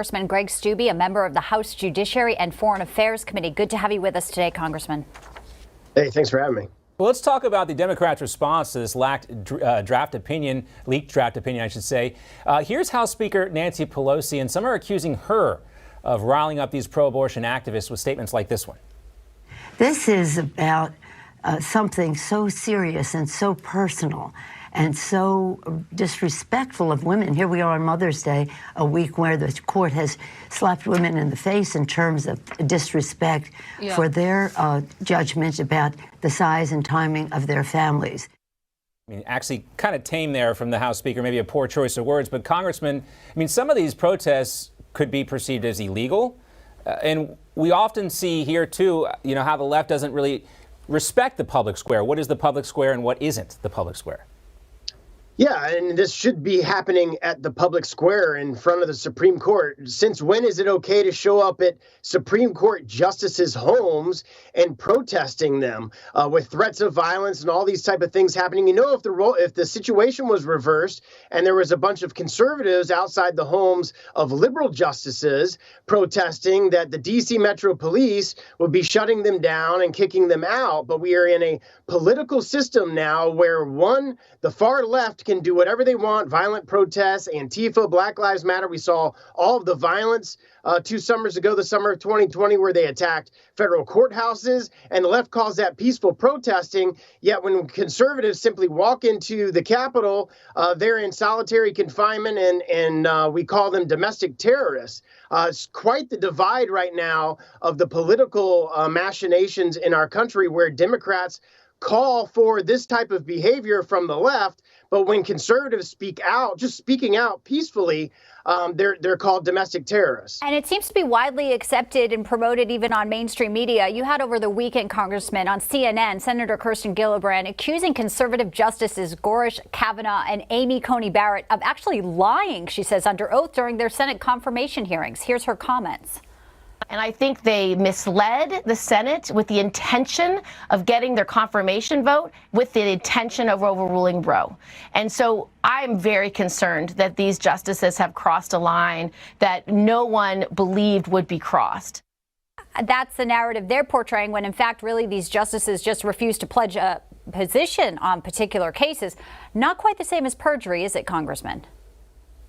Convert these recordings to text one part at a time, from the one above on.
Congressman Greg Steube, a member of the House Judiciary and Foreign Affairs Committee. Good to have you with us today, Congressman. Hey, thanks for having me. Well, let's talk about the Democrats' response to this leaked draft opinion, I should say. Here's House Speaker Nancy Pelosi, and some are accusing her of riling up these pro-abortion activists with statements like this one. This is about something so serious and so personal and so disrespectful of women. Here we are on Mother's Day, a week where the court has slapped women in the face in terms of disrespect for their judgment about the size and timing of their families. I mean, actually kind of tame there from the House Speaker, maybe a poor choice of words, but Congressman, I mean, some of these protests could be perceived as illegal. And we often see here, too, you know, how the left doesn't really respect the public square. What is the public square and what isn't the public square? Yeah, and this should be happening at the public square in front of the Supreme Court. Since when is it okay to show up at Supreme Court justices' homes and protesting them with threats of violence and all these type of things happening? You know, if the situation was reversed and there was a bunch of conservatives outside the homes of liberal justices protesting, that the D.C. Metro Police would be shutting them down and kicking them out. But we are in a political system now where the far left can do whatever they want, violent protests, Antifa, Black Lives Matter. We saw all of the violence 2 summers ago, the summer of 2020, where they attacked federal courthouses, and the left calls that peaceful protesting. Yet when conservatives simply walk into the Capitol, they're in solitary confinement, and we call them domestic terrorists. It's quite the divide right now of the political machinations in our country, where Democrats call for this type of behavior from the left, but when conservatives speak out, just speaking out peacefully, they're called domestic terrorists. And it seems to be widely accepted and promoted even on mainstream media. You had over the weekend, Congressman, on CNN, Senator Kirsten Gillibrand accusing conservative justices Gorsuch, Kavanaugh, and Amy Coney Barrett of actually lying, she says, under oath during their Senate confirmation hearings. Here's her comments. And I think they misled the Senate with the intention of getting their confirmation vote, with the intention of overruling Roe. And so I'm very concerned that these justices have crossed a line that no one believed would be crossed. That's the narrative they're portraying, when in fact, really, these justices just refuse to pledge a position on particular cases. Not quite the same as perjury, is it, Congressman?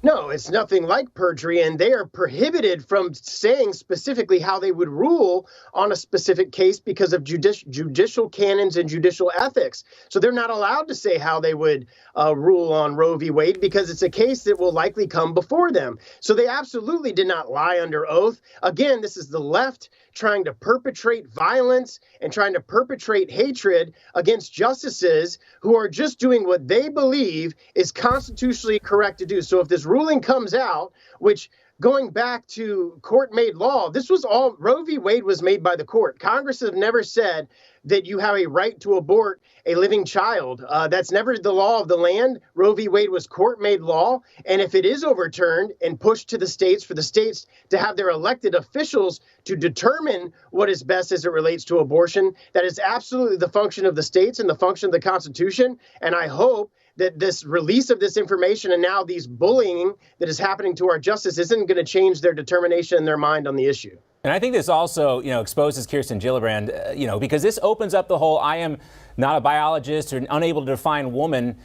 No, it's nothing like perjury, and they are prohibited from saying specifically how they would rule on a specific case because of judicial canons and judicial ethics. So they're not allowed to say how they would rule on Roe v. Wade, because it's a case that will likely come before them. So they absolutely did not lie under oath. Again, this is the left trying to perpetrate violence and trying to perpetrate hatred against justices who are just doing what they believe is constitutionally correct to do. So if this ruling comes out, which, going back to court-made law, this was all, Roe v. Wade was made by the court. Congress has never said that you have a right to abort a living child. That's never the law of the land. Roe v. Wade was court-made law. And if it is overturned and pushed to the states, for the states to have their elected officials to determine what is best as it relates to abortion, that is absolutely the function of the states and the function of the Constitution. And I hope that this release of this information and now these bullying that is happening to our justice isn't going to change their determination and their mind on the issue. And I think this also, exposes Kirsten Gillibrand, because this opens up the whole "I am not a biologist" or unable to define woman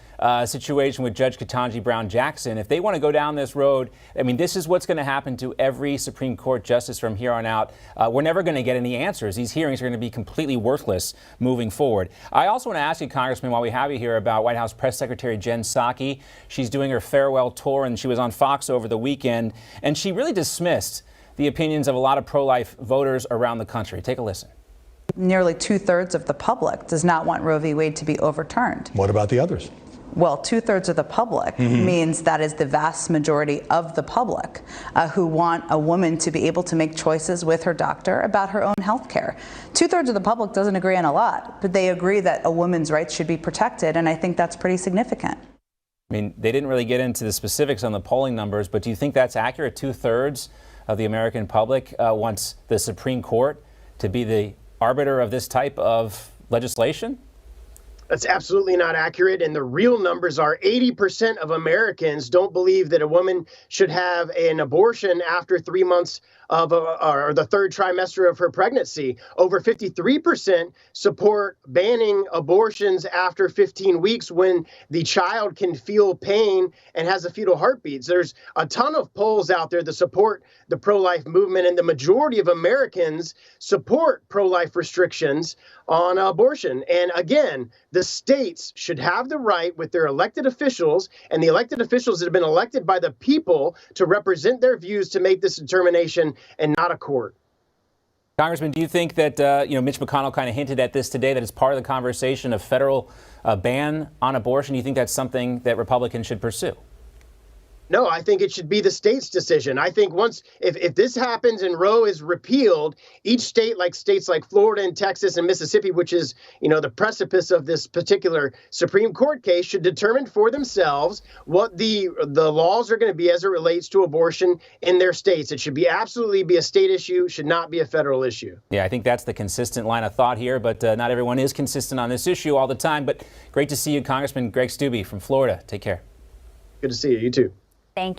situation with Judge Ketanji Brown Jackson. If they want to go down this road, I mean, this is what's going to happen to every Supreme Court justice from here on out. We're never going to get any answers. These hearings are going to be completely worthless moving forward. I also want to ask you, Congressman, while we have you here, about White House Press Secretary Jen Psaki. She's doing her farewell tour, and she was on Fox over the weekend, and she really dismissed the opinions of a lot of pro-life voters around the country. Take a listen. Nearly 2/3 of the public does not want Roe v. Wade to be overturned. What about the others? Well, 2/3 of the public means that is the vast majority of the public who want a woman to be able to make choices with her doctor about her own health care. 2/3 of the public doesn't agree on a lot, but they agree that a woman's rights should be protected, and I think that's pretty significant. I mean, they didn't really get into the specifics on the polling numbers, but do you think that's accurate? 2/3 of the American public wants the Supreme Court to be the arbiter of this type of legislation? That's absolutely not accurate. And the real numbers are 80% of Americans don't believe that a woman should have an abortion after 3 months of or the third trimester of her pregnancy. Over 53% support banning abortions after 15 weeks when the child can feel pain and has a fetal heartbeat. So there's a ton of polls out there that support the pro-life movement, and the majority of Americans support pro-life restrictions on abortion. And again, the states should have the right with their elected officials, and the elected officials that have been elected by the people to represent their views to make this determination, and not a court. Congressman, do you think that, Mitch McConnell kind of hinted at this today, that it's part of the conversation, a federal ban on abortion? Do you think that's something that Republicans should pursue? No, I think it should be the state's decision. I think if this happens and Roe is repealed, each state, like states like Florida and Texas and Mississippi, which is, the precipice of this particular Supreme Court case, should determine for themselves what the laws are going to be as it relates to abortion in their states. It should absolutely be a state issue, should not be a federal issue. Yeah, I think that's the consistent line of thought here, but not everyone is consistent on this issue all the time. But great to see you, Congressman Greg Steube from Florida. Take care. Good to see you. You too. Thank you.